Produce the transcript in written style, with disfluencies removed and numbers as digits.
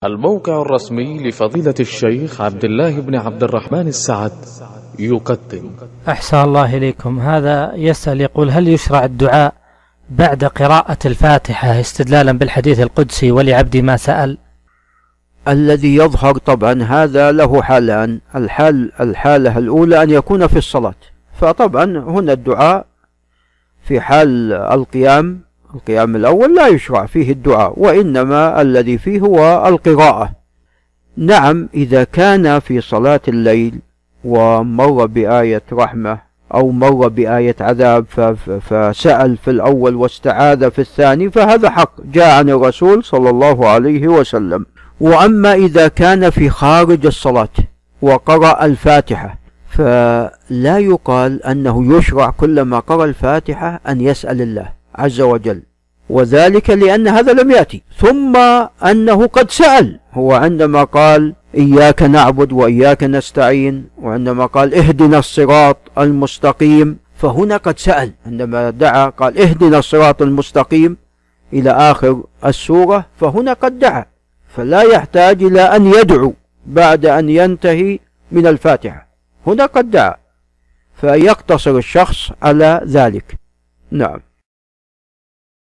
الموقع الرسمي لفضيلة الشيخ عبد الله بن عبد الرحمن السعد يقدم. أحسن الله إليكم. هذا يسأل يقول: هل يشرع الدعاء بعد قراءة الفاتحة استدلالا بالحديث القدسي ولعبدي ما سأل؟ الذي يظهر طبعا هذا له حالان. الحالة الأولى أن يكون في الصلاة، فطبعا هنا الدعاء في حال القيام الأول لا يشرع فيه الدعاء، وإنما الذي فيه هو القراءة. نعم، إذا كان في صلاة الليل ومر بآية رحمة أو مر بآية عذاب فسأل في الأول واستعاذ في الثاني، فهذا حق جاء عن الرسول صلى الله عليه وسلم. وأما إذا كان في خارج الصلاة وقرأ الفاتحة فلا يقال أنه يشرع كلما قرأ الفاتحة أن يسأل الله عز وجل، وذلك لأن هذا لم يأتي. ثم أنه قد سأل، هو عندما قال إياك نعبد وإياك نستعين، وعندما قال اهدنا الصراط المستقيم، فهنا قد سأل. عندما دعا قال اهدنا الصراط المستقيم إلى آخر السورة، فهنا قد دعا، فلا يحتاج إلى أن يدعو بعد أن ينتهي من الفاتحة، هنا قد دعا، فيقتصر الشخص على ذلك. نعم.